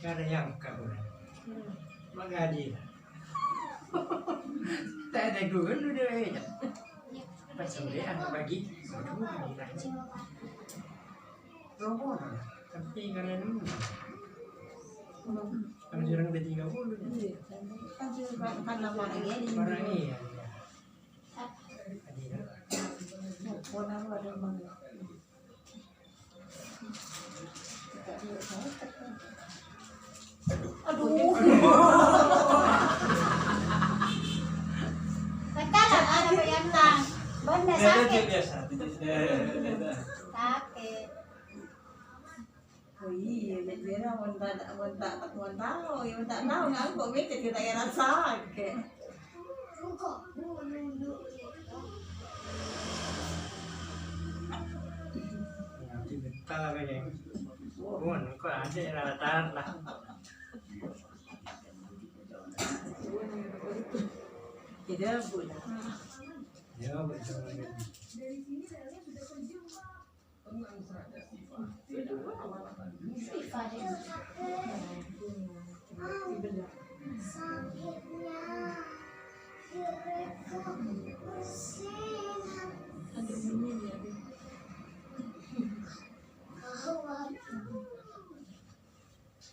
Kada yang kau magaji. Tak ada gua udah aja. Pas sore aku bagi, aduh lagi. Robot, tapi kalian dulu. Kan jarang ada 30. Kan lama lagi ini. Orang ini ya. Ada mana? Aduh. Sekarang ada bayangkan. Benda sakit. Biasa. Sakit. Oh iya, dia mau tak tahu, ya tak tahu nggak kok mikir kita yang sakit. Nanti betal kayaknya. Bukan, kok ada rata-rata lah. Tidak pun. Ya, betul.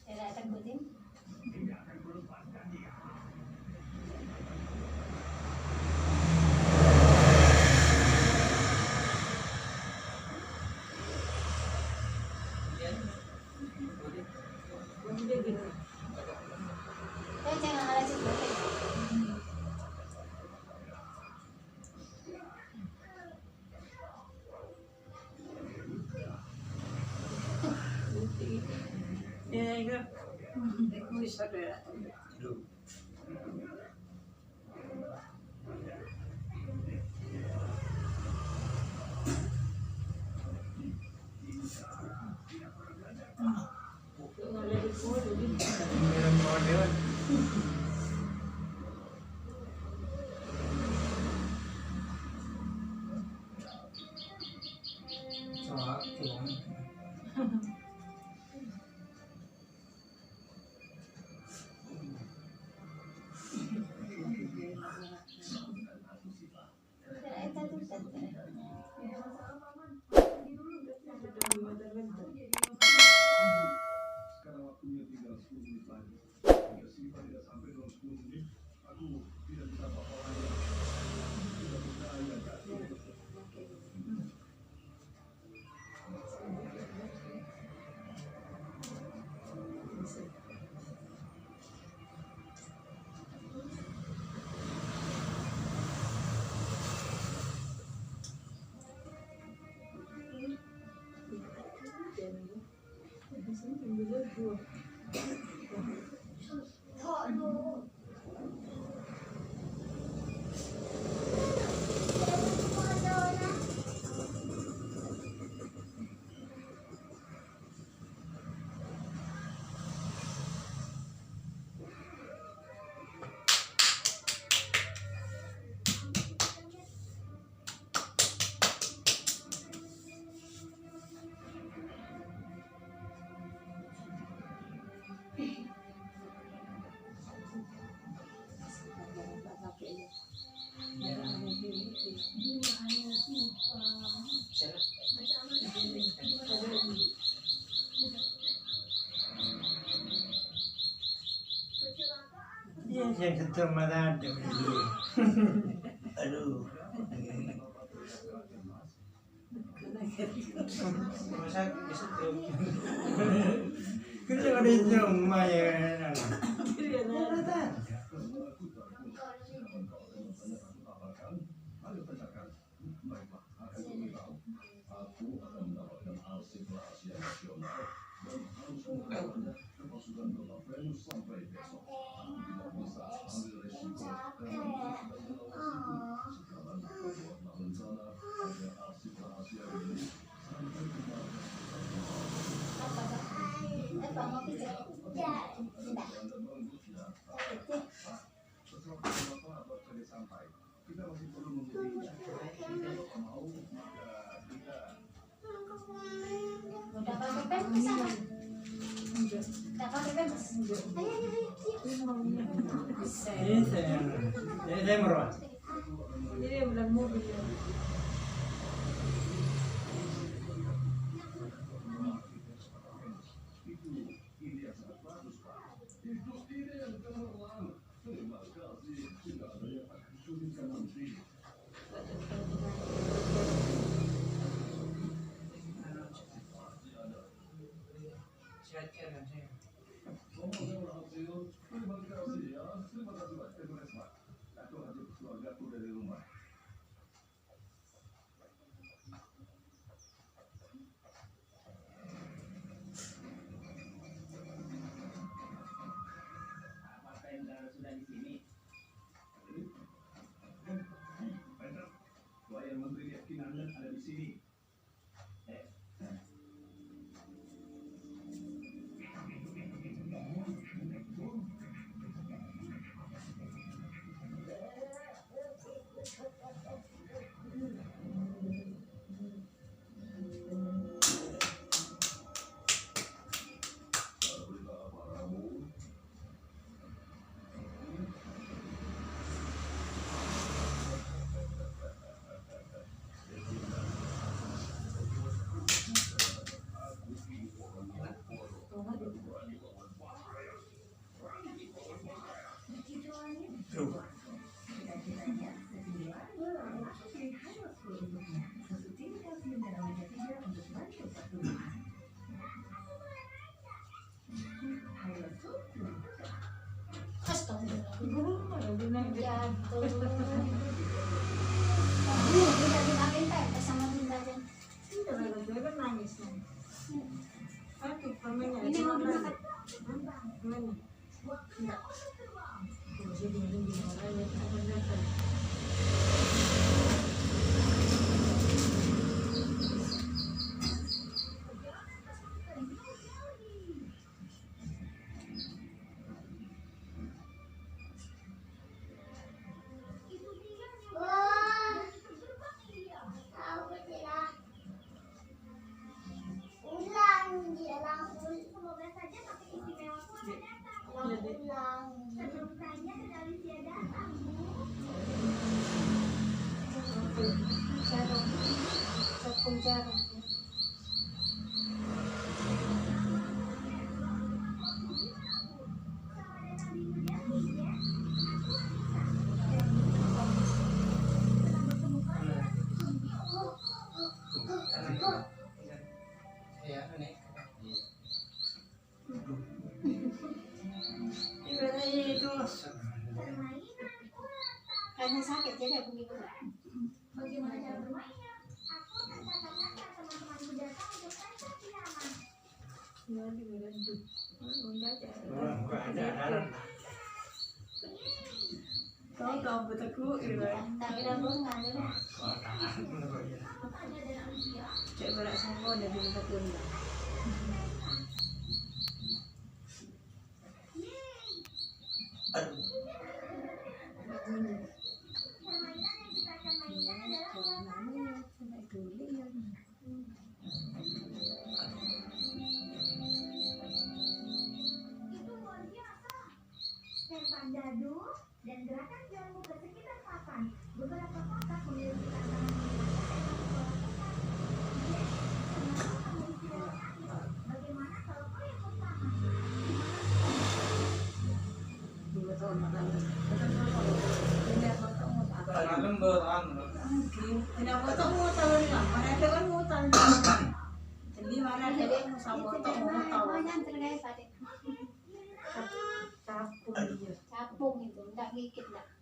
Tidak terkutin. Saya jangan ada cukup. Ya itu. Bisa ada. Minum model. Sekarang waktunya tinggal 10 menit lagi. Jika Siva tidak sampai dalam 10 menit, aku tidak bisa apa-apa lagi. Tidak percaya gak? Iya, yang ketua mata ada. Aduh. Masa bisa tuh. Kita ada di rumah ya. Udah pakai pen ke sana. Tak pakai bebas. Ayo. Ini saya merawat. Jadi bulan mobil ya. Klien Menteri Keyakinan ada di sini. Jatuh. Tidak dimakan tempe sama bunda aja. Dia kan nangis nih. Aduh, permennya. Ini mau dimakan. Permennya. Enggak. Jadi ini orang yang akan datang. Jarum. Jarum. Kayaknya sakit jadi aku gitu. Bagaimana cara bermainnya? Aku akan katakan saat teman-temanku datang untuk tancap di taman. Ya, di berantu. Enggak Ada. Kau tahu betul Iran. Tak kira bunga dulu. Ada dan Alicia. Cek berak sama dari betul. Permainan yang kita akan mainkan adalah bola itu luar biasa. Lempar dadu dan gerakan jalanmu ke sekitar papan. Beberapa kotak memiliki tantangan bagaimana kalau kau yang pertama? 2 tahun makanya. Ini apa kamu tak? Lembut Ini apa tak mau tahu ni lah. Mana ada kan mau tahu. Jadi mana ada kan mau sama tak mau tahu. Banyak terkait tadi. Capung dia. Capung itu, enggak gigit lah.